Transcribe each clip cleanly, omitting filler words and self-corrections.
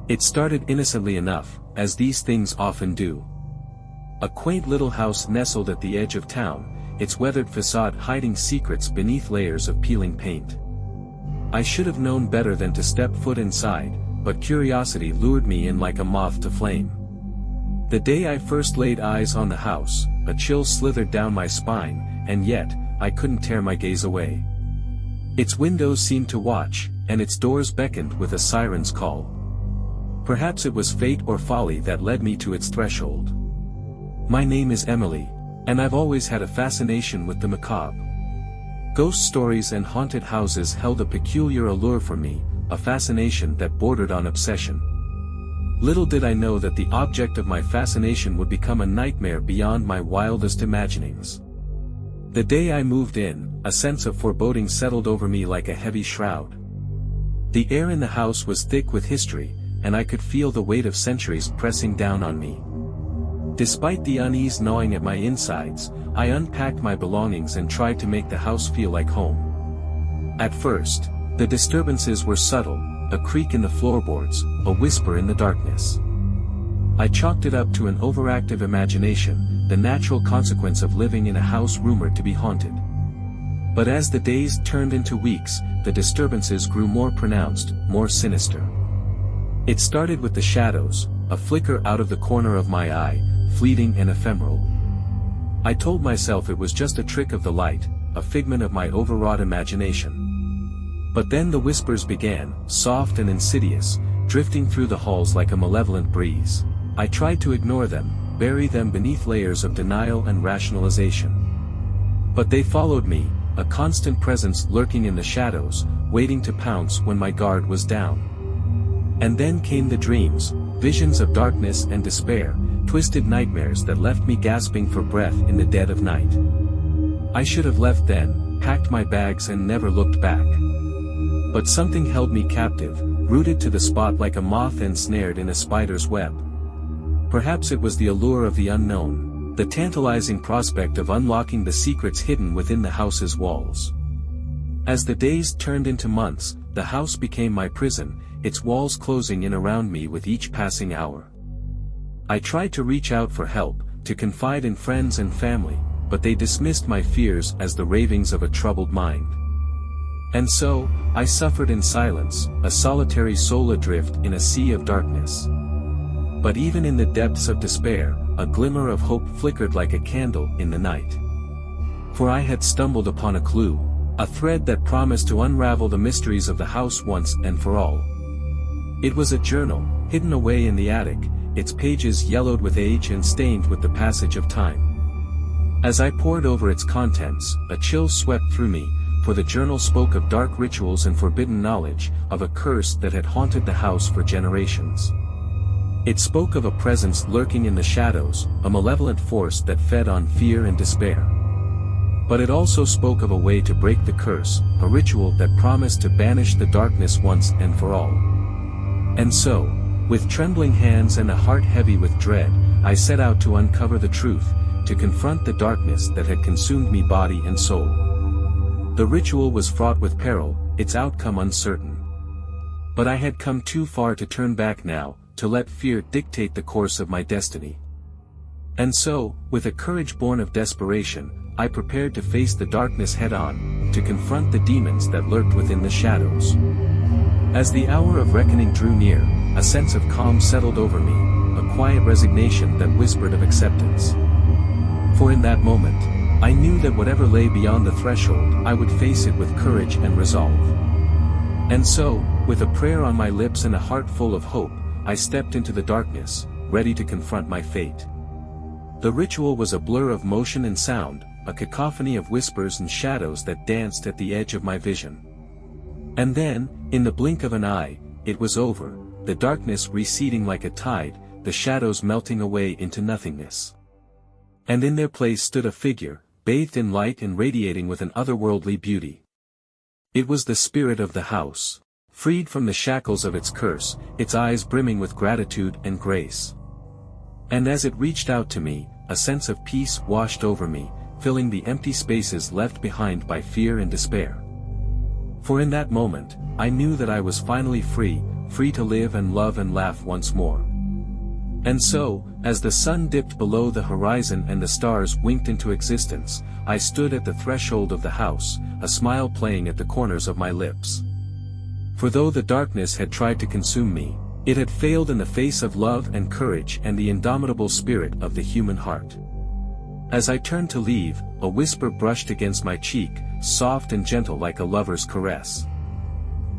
It started innocently enough, as these things often do. A quaint little house nestled at the edge of town, its weathered facade hiding secrets beneath layers of peeling paint. I should have known better than to step foot inside, but curiosity lured me in like a moth to flame. The day I first laid eyes on the house, a chill slithered down my spine, and yet, I couldn't tear my gaze away. Its windows seemed to watch, and its doors beckoned with a siren's call. Perhaps it was fate or folly that led me to its threshold. My name is Emily, and I've always had a fascination with the macabre. Ghost stories and haunted houses held a peculiar allure for me, a fascination that bordered on obsession. Little did I know that the object of my fascination would become a nightmare beyond my wildest imaginings. The day I moved in, a sense of foreboding settled over me like a heavy shroud. The air in the house was thick with history, and I could feel the weight of centuries pressing down on me. Despite the unease gnawing at my insides, I unpacked my belongings and tried to make the house feel like home. At first, the disturbances were subtle, a creak in the floorboards, a whisper in the darkness. I chalked it up to an overactive imagination, the natural consequence of living in a house rumored to be haunted. But as the days turned into weeks, the disturbances grew more pronounced, more sinister. It started with the shadows, a flicker out of the corner of my eye, fleeting and ephemeral. I told myself it was just a trick of the light, a figment of my overwrought imagination. But then the whispers began, soft and insidious, drifting through the halls like a malevolent breeze. I tried to ignore them, bury them beneath layers of denial and rationalization. But they followed me, a constant presence lurking in the shadows, waiting to pounce when my guard was down. And then came the dreams, visions of darkness and despair, twisted nightmares that left me gasping for breath in the dead of night. I should have left then, packed my bags and never looked back. But something held me captive, rooted to the spot like a moth ensnared in a spider's web. Perhaps it was the allure of the unknown, the tantalizing prospect of unlocking the secrets hidden within the house's walls. As the days turned into months, the house became my prison, its walls closing in around me with each passing hour. I tried to reach out for help, to confide in friends and family, but they dismissed my fears as the ravings of a troubled mind. And so, I suffered in silence, a solitary soul adrift in a sea of darkness. But even in the depths of despair, a glimmer of hope flickered like a candle in the night. For I had stumbled upon a clue, a thread that promised to unravel the mysteries of the house once and for all. It was a journal, hidden away in the attic, its pages yellowed with age and stained with the passage of time. As I pored over its contents, a chill swept through me, for the journal spoke of dark rituals and forbidden knowledge, of a curse that had haunted the house for generations. It spoke of a presence lurking in the shadows, a malevolent force that fed on fear and despair. But it also spoke of a way to break the curse, a ritual that promised to banish the darkness once and for all. And so, with trembling hands and a heart heavy with dread, I set out to uncover the truth, to confront the darkness that had consumed me body and soul. The ritual was fraught with peril, its outcome uncertain. But I had come too far to turn back now, to let fear dictate the course of my destiny. And so, with a courage born of desperation, I prepared to face the darkness head-on, to confront the demons that lurked within the shadows. As the hour of reckoning drew near, a sense of calm settled over me, a quiet resignation that whispered of acceptance. For in that moment, I knew that whatever lay beyond the threshold, I would face it with courage and resolve. And so, with a prayer on my lips and a heart full of hope, I stepped into the darkness, ready to confront my fate. The ritual was a blur of motion and sound, a cacophony of whispers and shadows that danced at the edge of my vision. And then, in the blink of an eye, it was over, the darkness receding like a tide, the shadows melting away into nothingness. And in their place stood a figure, bathed in light and radiating with an otherworldly beauty. It was the spirit of the house, freed from the shackles of its curse, its eyes brimming with gratitude and grace. And as it reached out to me, a sense of peace washed over me, filling the empty spaces left behind by fear and despair. For in that moment, I knew that I was finally free, free to live and love and laugh once more. And so, as the sun dipped below the horizon and the stars winked into existence, I stood at the threshold of the house, a smile playing at the corners of my lips. For though the darkness had tried to consume me, it had failed in the face of love and courage and the indomitable spirit of the human heart. As I turned to leave, a whisper brushed against my cheek, soft and gentle like a lover's caress.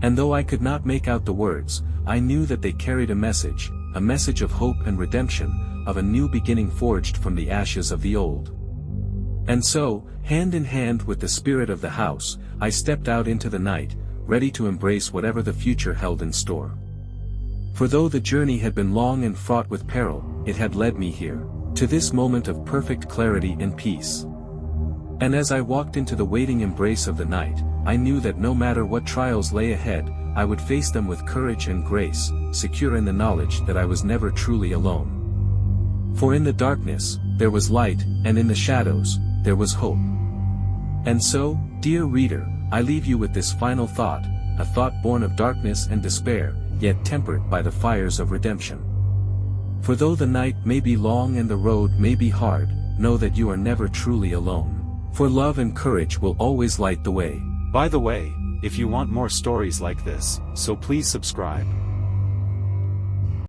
And though I could not make out the words, I knew that they carried a message of hope and redemption, of a new beginning forged from the ashes of the old. And so, hand in hand with the spirit of the house, I stepped out into the night, ready to embrace whatever the future held in store. For though the journey had been long and fraught with peril, it had led me here, to this moment of perfect clarity and peace. And as I walked into the waiting embrace of the night, I knew that no matter what trials lay ahead, I would face them with courage and grace, secure in the knowledge that I was never truly alone. For in the darkness, there was light, and in the shadows, there was hope. And so, dear reader, I leave you with this final thought, a thought born of darkness and despair, yet tempered by the fires of redemption. For though the night may be long and the road may be hard, know that you are never truly alone. For love and courage will always light the way. By the way, if you want more stories like this, so please subscribe.